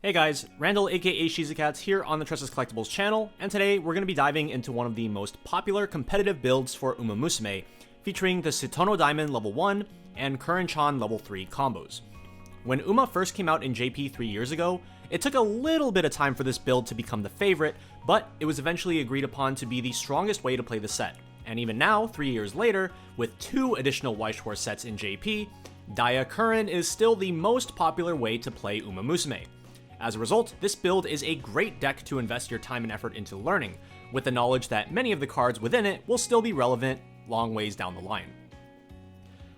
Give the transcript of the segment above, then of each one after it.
Hey guys, Randall aka Shizukats here on the Tressa's Collectibles channel, and today we're going to be diving into one of the most popular competitive builds for Umamusume, featuring the Sutono Diamond level 1 and Curren level 3 combos. When Uma first came out in JP 3 years ago, it took a little bit of time for this build to become the favorite, but it was eventually agreed upon to be the strongest way to play the set. And even now, 3 years later, with 2 additional Weiss Schwarz sets in JP, Dia Curren is still the most popular way to play Umamusume. As a result, this build is a great deck to invest your time and effort into learning, with the knowledge that many of the cards within it will still be relevant long ways down the line.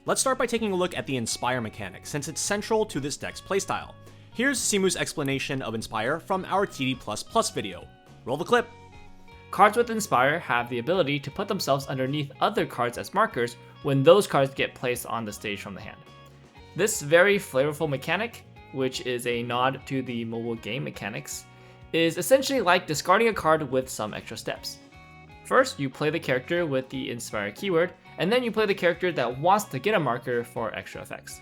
Let's start by taking a look at the Inspire mechanic, since it's central to this deck's playstyle. Here's Simu's explanation of Inspire from our TD++ video. Roll the clip! Cards with Inspire have the ability to put themselves underneath other cards as markers when those cards get placed on the stage from the hand. This very flavorful mechanic, which is a nod to the mobile game mechanics, is essentially like discarding a card with some extra steps. First, you play the character with the Inspire keyword, and then you play the character that wants to get a marker for extra effects.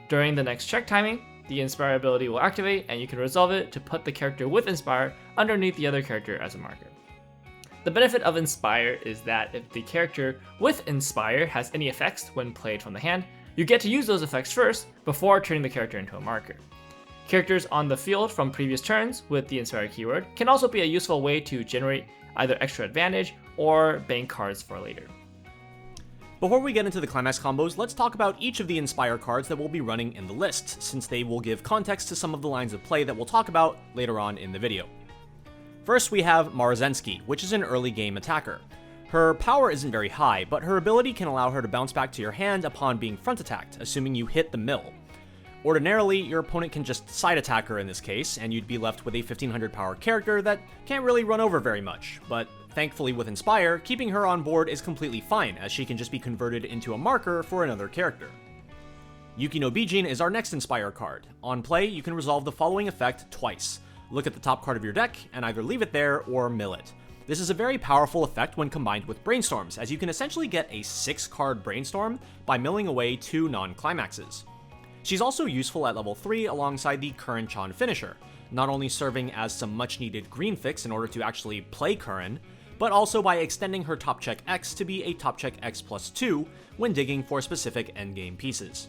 During the next check timing, the Inspire ability will activate, and you can resolve it to put the character with Inspire underneath the other character as a marker. The benefit of Inspire is that if the character with Inspire has any effects when played from the hand, you get to use those effects first before turning the character into a marker. Characters on the field from previous turns with the Inspire keyword can also be a useful way to generate either extra advantage or bank cards for later. Before we get into the Climax Combos, let's talk about each of the Inspire cards that we'll be running in the list, since they will give context to some of the lines of play that we'll talk about later on in the video. First, we have Marzensky, which is an early game attacker. Her power isn't very high, but her ability can allow her to bounce back to your hand upon being front attacked, assuming you hit the mill. Ordinarily, your opponent can just side attack her in this case, and you'd be left with a 1500 power character that can't really run over very much, but thankfully with Inspire, keeping her on board is completely fine, as she can just be converted into a marker for another character. Yuki no Bijin is our next Inspire card. On play, you can resolve the following effect twice. Look at the top card of your deck, and either leave it there or mill it. This is a very powerful effect when combined with Brainstorms, as you can essentially get a 6-card Brainstorm by milling away 2 non-climaxes. She's also useful at level 3 alongside the Curren finisher, not only serving as some much needed green fix in order to actually play Curren, but also by extending her top check X to be a top check X plus 2 when digging for specific endgame pieces.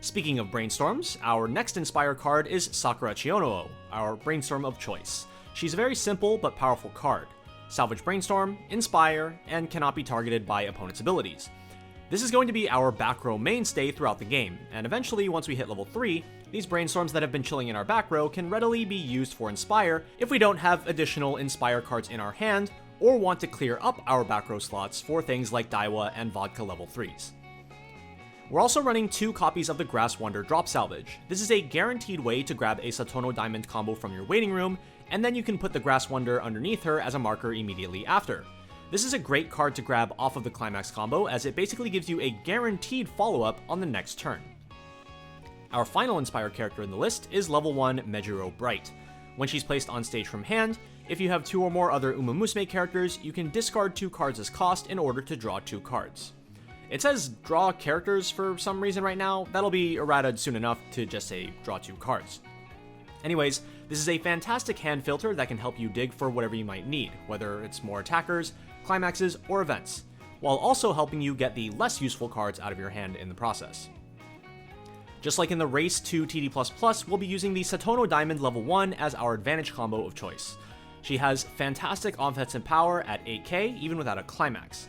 Speaking of Brainstorms, our next Inspire card is Sakura Chionoo, our Brainstorm of choice. She's a very simple but powerful card. Salvage Brainstorm, Inspire, and cannot be targeted by opponent's abilities. This is going to be our back row mainstay throughout the game, and eventually once we hit level 3, these Brainstorms that have been chilling in our back row can readily be used for Inspire if we don't have additional Inspire cards in our hand, or want to clear up our back row slots for things like Daiwa and Vodka level 3s. We're also running 2 copies of the Grass Wonder Drop Salvage. This is a guaranteed way to grab a Sutono Diamond combo from your waiting room, and then you can put the Grass Wonder underneath her as a marker immediately after. This is a great card to grab off of the Climax combo, as it basically gives you a guaranteed follow-up on the next turn. Our final Inspire character in the list is level 1 Mejiro Bright. When she's placed on stage from hand, if you have 2 or more other Umamusume characters, you can discard 2 cards as cost in order to draw 2 cards. It says draw characters for some reason right now. That'll be errated soon enough to just say draw 2 cards. Anyways, this is a fantastic hand filter that can help you dig for whatever you might need, whether it's more attackers, climaxes, or events, while also helping you get the less useful cards out of your hand in the process. Just like in the race to TD++, we'll be using the Sutono Diamond level 1 as our advantage combo of choice. She has fantastic offensive power at 8k, even without a climax.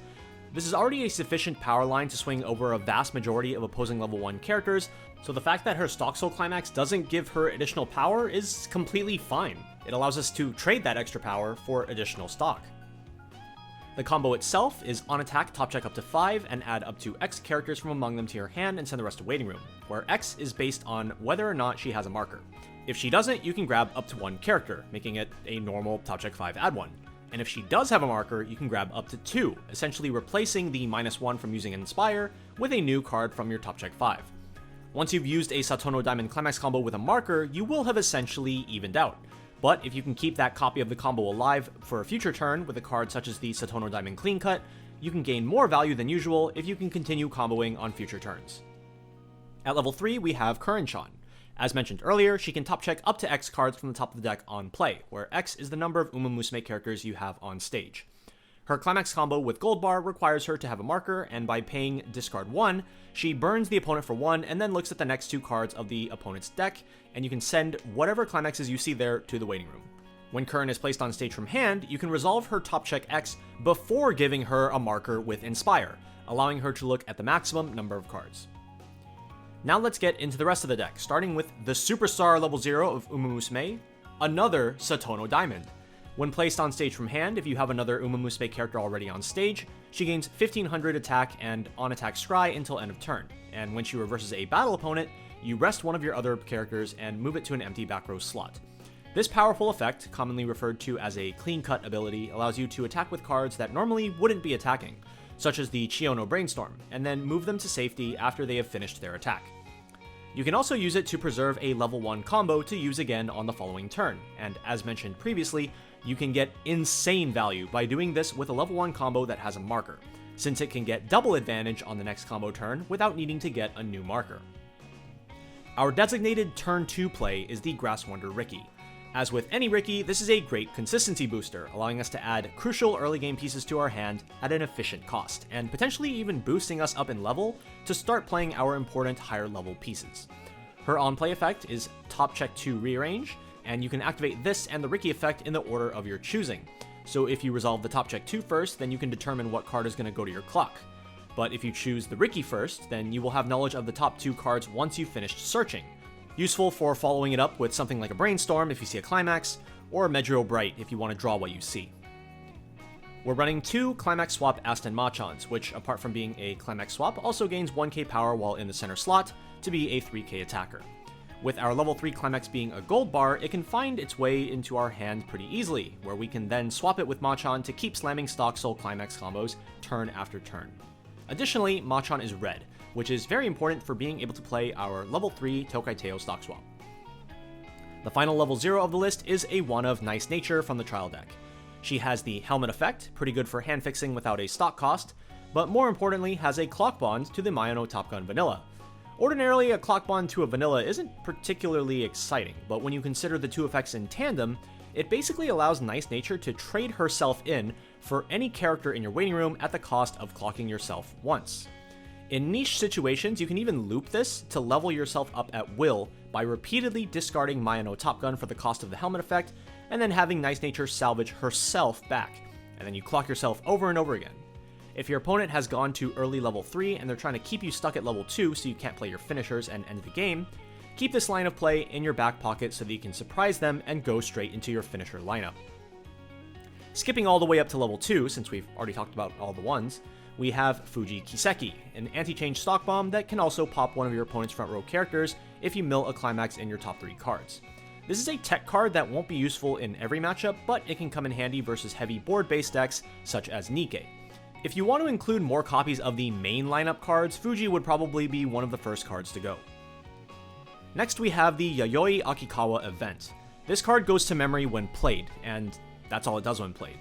This is already a sufficient power line to swing over a vast majority of opposing level 1 characters, so the fact that her StockSoul climax doesn't give her additional power is completely fine. It allows us to trade that extra power for additional stock. The combo itself is on attack, top check up to 5, and add up to X characters from among them to your hand and send the rest to waiting room, where X is based on whether or not she has a marker. If she doesn't, you can grab up to 1 character, making it a normal top check 5 add 1. And if she does have a marker, you can grab up to 2, essentially replacing the -1 from using Inspire with a new card from your top check 5. Once you've used a Sutono Diamond Climax combo with a marker, you will have essentially evened out. But if you can keep that copy of the combo alive for a future turn with a card such as the Sutono Diamond Clean Cut, you can gain more value than usual if you can continue comboing on future turns. At level 3, we have Curren. As mentioned earlier, she can top check up to X cards from the top of the deck on play, where X is the number of Umamusume characters you have on stage. Her Climax combo with Goldbar requires her to have a marker, and by paying discard 1, she burns the opponent for 1 and then looks at the next 2 cards of the opponent's deck, and you can send whatever Climaxes you see there to the waiting room. When Curren is placed on stage from hand, you can resolve her top check X before giving her a marker with Inspire, allowing her to look at the maximum number of cards. Now let's get into the rest of the deck, starting with the Superstar level 0 of Umamusume, another Satono Diamond. When placed on stage from hand, if you have another Umamusume character already on stage, she gains 1500 attack and on-attack scry until end of turn, and when she reverses a battle opponent, you rest one of your other characters and move it to an empty back row slot. This powerful effect, commonly referred to as a clean cut ability, allows you to attack with cards that normally wouldn't be attacking, such as the Chiono Brainstorm, and then move them to safety after they have finished their attack. You can also use it to preserve a level 1 combo to use again on the following turn, and as mentioned previously, you can get insane value by doing this with a level 1 combo that has a marker, since it can get double advantage on the next combo turn without needing to get a new marker. Our designated turn 2 play is the Grass Wonder Riki. As with any Riki, this is a great consistency booster, allowing us to add crucial early game pieces to our hand at an efficient cost, and potentially even boosting us up in level to start playing our important higher level pieces. Her on-play effect is Top Check 2 Rearrange, and you can activate this and the Riki effect in the order of your choosing. So if you resolve the Top Check 2 first, then you can determine what card is going to go to your clock. But if you choose the Riki first, then you will have knowledge of the top 2 cards once you've finished searching. Useful for following it up with something like a Brainstorm if you see a Climax, or Medrio Bright if you want to draw what you see. We're running 2 Climax Swap Aston Machans, which apart from being a Climax Swap, also gains 1k power while in the center slot to be a 3k attacker. With our level 3 Climax being a Goldbar, it can find its way into our hand pretty easily, where we can then swap it with Machan to keep slamming StockSoul Climax combos turn after turn. Additionally, Machan is red, which is very important for being able to play our level 3 Tokai Teo stock swap. The final level 0 of the list is a one of Nice Nature from the trial deck. She has the Helmet effect, pretty good for hand fixing without a stock cost, but more importantly has a clock bond to the Mayano Top Gun Vanilla. Ordinarily, a clock bond to a vanilla isn't particularly exciting, but when you consider the 2 effects in tandem, it basically allows Nice Nature to trade herself in for any character in your waiting room at the cost of clocking yourself once. In niche situations, you can even loop this to level yourself up at will by repeatedly discarding Mayano Top Gun for the cost of the helmet effect, and then having Nice Nature salvage herself back, and then you clock yourself over and over again. If your opponent has gone to early level 3 and they're trying to keep you stuck at level 2 so you can't play your finishers and end the game, keep this line of play in your back pocket so that you can surprise them and go straight into your finisher lineup. Skipping all the way up to level 2, since we've already talked about all the ones, we have Fuji Kiseki, an anti-change stock bomb that can also pop one of your opponent's front row characters if you mill a Climax in your top 3 cards. This is a tech card that won't be useful in every matchup, but it can come in handy versus heavy board-based decks such as Nikkei. If you want to include more copies of the main lineup cards, Fuji would probably be one of the first cards to go. Next we have the Yayoi Akikawa event. This card goes to memory when played, and that's all it does when played.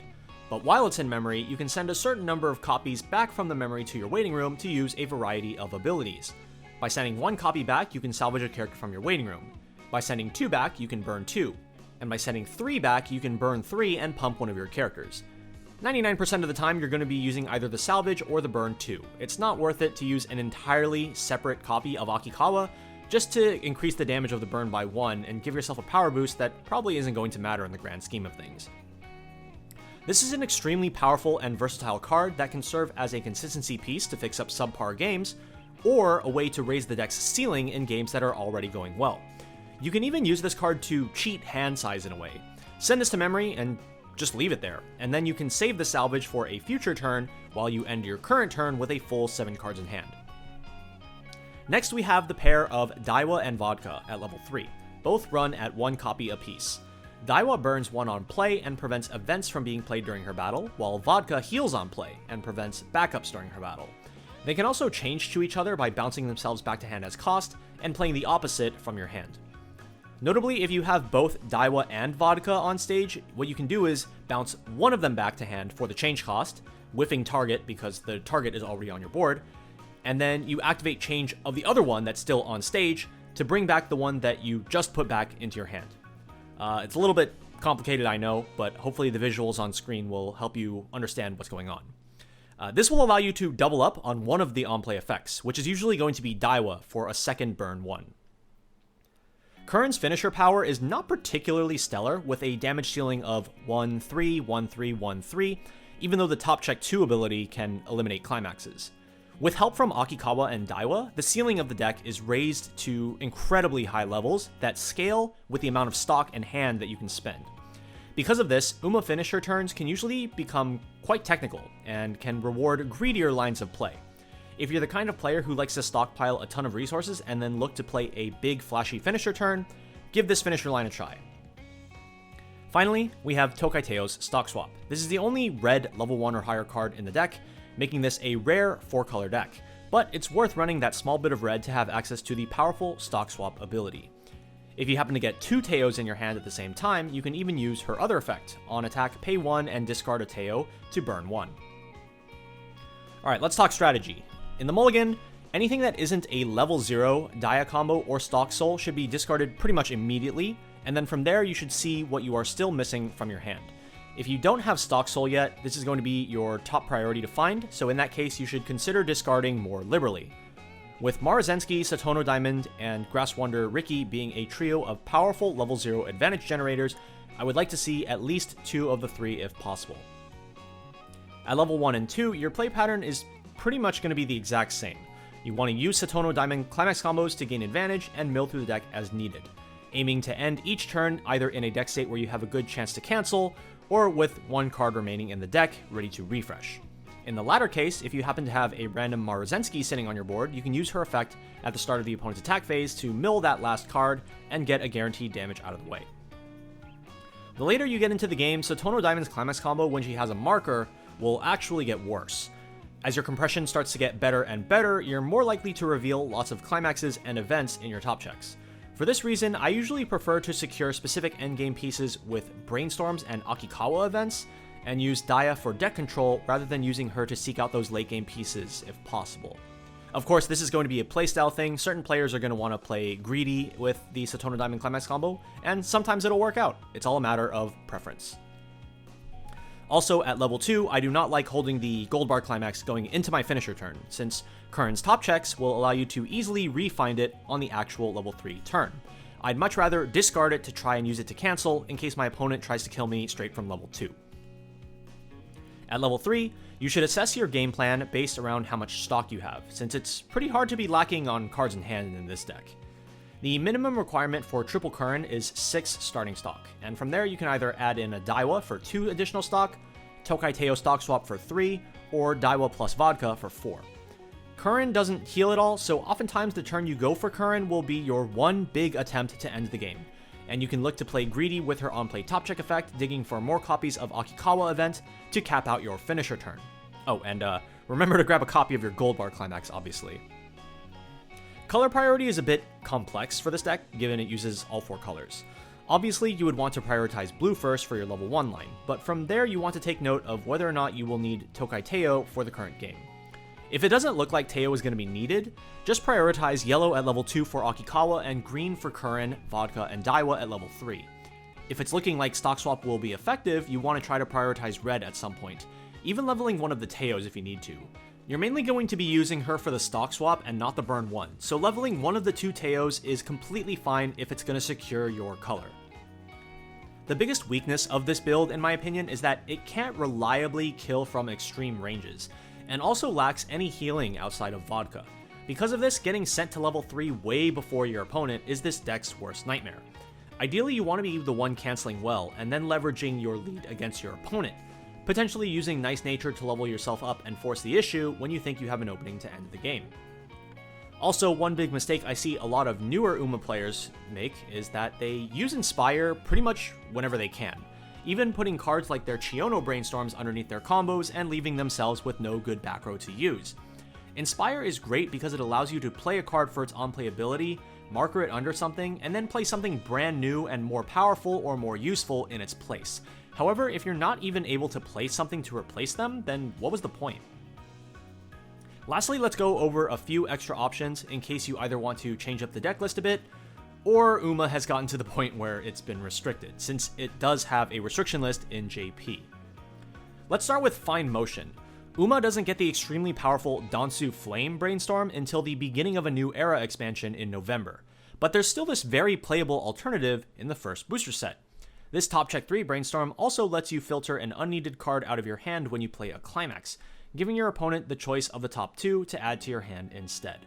But while it's in memory, you can send a certain number of copies back from the memory to your waiting room to use a variety of abilities. By sending 1 copy back, you can salvage a character from your waiting room. By sending 2 back, you can burn 2. And by sending 3 back, you can burn 3 and pump one of your characters. 99% of the time, you're going to be using either the salvage or the burn 2. It's not worth it to use an entirely separate copy of Akikawa just to increase the damage of the burn by 1 and give yourself a power boost that probably isn't going to matter in the grand scheme of things. This is an extremely powerful and versatile card that can serve as a consistency piece to fix up subpar games, or a way to raise the deck's ceiling in games that are already going well. You can even use this card to cheat hand size in a way. Send this to memory and just leave it there, and then you can save the salvage for a future turn while you end your current turn with a full 7 cards in hand. Next we have the pair of Daiwa and Vodka at level 3, both run at 1 copy apiece. Daiwa burns 1 on play and prevents events from being played during her battle, while Vodka heals on play and prevents backups during her battle. They can also change to each other by bouncing themselves back to hand as cost and playing the opposite from your hand. Notably, if you have both Daiwa and Vodka on stage, what you can do is bounce one of them back to hand for the change cost, whiffing target because the target is already on your board, and then you activate change of the other one that's still on stage, to bring back the one that you just put back into your hand. It's a little bit complicated, I know, but hopefully the visuals on screen will help you understand what's going on. This will allow you to double up on one of the on-play effects, which is usually going to be Daiwa for a second burn 1. Curren's finisher power is not particularly stellar, with a damage ceiling of 1-3, 1-3, 1-3, even though the top check 2 ability can eliminate climaxes. With help from Akikawa and Daiwa, the ceiling of the deck is raised to incredibly high levels that scale with the amount of stock and hand that you can spend. Because of this, Uma finisher turns can usually become quite technical and can reward greedier lines of play. If you're the kind of player who likes to stockpile a ton of resources and then look to play a big flashy finisher turn, give this finisher line a try. Finally, we have Tokai Teo's Stock Swap. This is the only red level 1 or higher card in the deck, making this a rare 4-color deck, but it's worth running that small bit of red to have access to the powerful Stock Swap ability. If you happen to get 2 Teos in your hand at the same time, you can even use her other effect. On attack, pay 1 and discard a Teo to burn 1. Alright, let's talk strategy. In the mulligan, anything that isn't a level 0 Dia combo or StockSoul should be discarded pretty much immediately, and then from there you should see what you are still missing from your hand. If you don't have StockSoul yet, this is going to be your top priority to find, so in that case you should consider discarding more liberally. With Marazensky, Satono Diamond, and Grass Wonder Ricky being a trio of powerful level 0 advantage generators, I would like to see at least 2 of the 3 if possible. At level 1 and 2, your play pattern is pretty much going to be the exact same. You want to use Satono Diamond Climax Combos to gain advantage and mill through the deck as needed, aiming to end each turn either in a deck state where you have a good chance to cancel, or with 1 card remaining in the deck ready to refresh. In the latter case, if you happen to have a random Marazensky sitting on your board, you can use her effect at the start of the opponent's attack phase to mill that last card and get a guaranteed damage out of the way. The later you get into the game, Satono Diamond's Climax combo when she has a marker will actually get worse. As your compression starts to get better and better, you're more likely to reveal lots of climaxes and events in your top checks. For this reason, I usually prefer to secure specific endgame pieces with Brainstorms and Akikawa events, and use Dia for deck control rather than using her to seek out those late game pieces if possible. Of course, this is going to be a playstyle thing. Certain players are going to want to play greedy with the Satono Diamond Climax combo, and sometimes it'll work out. It's all a matter of preference. Also, at level 2, I do not like holding the Goldbar Climax going into my finisher turn, since Curren's top checks will allow you to easily re-find it on the actual level 3 turn. I'd much rather discard it to try and use it to cancel in case my opponent tries to kill me straight from level 2. At level 3, you should assess your game plan based around how much stock you have, since it's pretty hard to be lacking on cards in hand in this deck. The minimum requirement for triple Curren is 6 starting stock, and from there you can either add in a Daiwa for 2 additional stock, Tokai Teo stock swap for 3, or Daiwa plus vodka for 4. Curren doesn't heal at all, so oftentimes the turn you go for Curren will be your one big attempt to end the game, and you can look to play greedy with her on-play top check effect, digging for more copies of Akikawa event to cap out your finisher turn. Oh, and remember to grab a copy of your Goldbar Climax, obviously. Color priority is a bit complex for this deck, given it uses all 4 colors. Obviously, you would want to prioritize blue first for your level 1 line, but from there you want to take note of whether or not you will need Tokai Teo for the current game. If it doesn't look like Teo is going to be needed, just prioritize yellow at level 2 for Akikawa and green for Curren, Vodka, and Daiwa at level 3. If it's looking like stock swap will be effective, you want to try to prioritize red at some point, even leveling one of the Teos if you need to. You're mainly going to be using her for the stock swap and not the burn 1, so leveling one of the 2 Teos is completely fine if it's going to secure your color. The biggest weakness of this build, in my opinion, is that it can't reliably kill from extreme ranges, and also lacks any healing outside of Vodka. Because of this, getting sent to level 3 way before your opponent is this deck's worst nightmare. Ideally, you want to be the one canceling well, and then leveraging your lead against your opponent, potentially using Nice Nature to level yourself up and force the issue when you think you have an opening to end the game. Also, one big mistake I see a lot of newer Uma players make is that they use Inspire pretty much whenever they can, even putting cards like their Chiono Brainstorms underneath their combos and leaving themselves with no good back row to use. Inspire is great because it allows you to play a card for its on-play ability, marker it under something, and then play something brand new and more powerful or more useful in its place. However, if you're not even able to play something to replace them, then what was the point? Lastly, let's go over a few extra options in case you either want to change up the deck list a bit, or Uma has gotten to the point where it's been restricted, since it does have a restriction list in JP. Let's start with Fine Motion. Uma doesn't get the extremely powerful Dansu Flame Brainstorm until the beginning of a new era expansion in November, but there's still this very playable alternative in the first booster set. This Top Check 3 Brainstorm also lets you filter an unneeded card out of your hand when you play a Climax, giving your opponent the choice of the top 2 to add to your hand instead.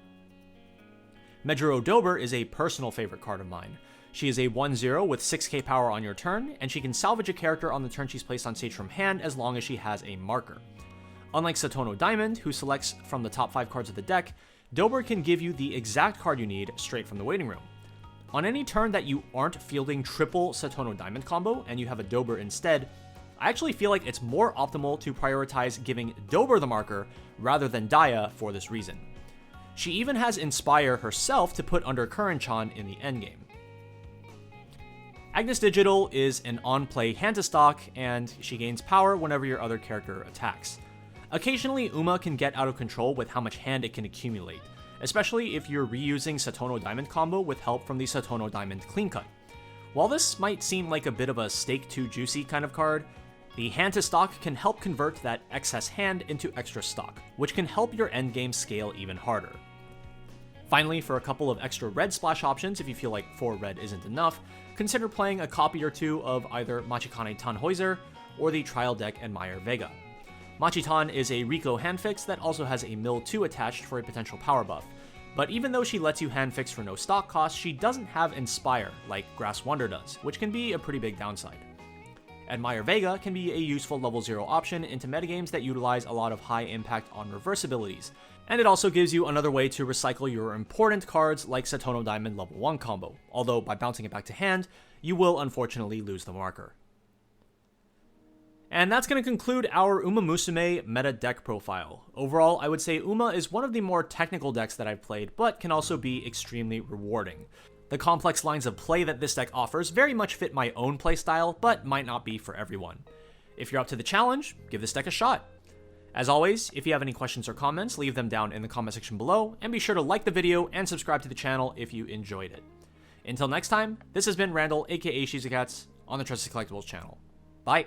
Mejuro Dober is a personal favorite card of mine. She is a 1/0 with 6k power on your turn, and she can salvage a character on the turn she's placed on stage from hand as long as she has a marker. Unlike Satono Diamond, who selects from the top 5 cards of the deck, Dober can give you the exact card you need straight from the waiting room. On any turn that you aren't fielding triple Satono Diamond combo and you have a Dober instead, I actually feel like it's more optimal to prioritize giving Dober the marker rather than Daya for this reason. She even has Inspire herself to put under Curren-chan in the endgame. Agnes Digital is an on-play hand-to-stock, and she gains power whenever your other character attacks. Occasionally, Uma can get out of control with how much hand it can accumulate, especially if you're reusing Satono Diamond combo with help from the Satono Diamond Clean Cut. While this might seem like a bit of a stake too juicy kind of card, the hand to stock can help convert that excess hand into extra stock, which can help your endgame scale even harder. Finally, for a couple of extra red splash options if you feel like 4 red isn't enough, consider playing a copy or 2 of either Machikane Tannhäuser or the trial deck Admire Vega. Machitan is a Rico hand fix that also has a Mill 2 attached for a potential power buff, but even though she lets you hand fix for no stock cost, she doesn't have Inspire like Grass Wonder does, which can be a pretty big downside. Admire Vega can be a useful level 0 option into metagames that utilize a lot of high impact on reverse abilities, and it also gives you another way to recycle your important cards like Satono Diamond level 1 combo, although by bouncing it back to hand, you will unfortunately lose the marker. And that's going to conclude our Umamusume meta deck profile. Overall, I would say Uma is one of the more technical decks that I've played, but can also be extremely rewarding. The complex lines of play that this deck offers very much fit my own playstyle, but might not be for everyone. If you're up to the challenge, give this deck a shot. As always, if you have any questions or comments, leave them down in the comment section below, and be sure to like the video and subscribe to the channel if you enjoyed it. Until next time, this has been Randall, aka Shizukats, on the Tressa Collectibles channel. Bye!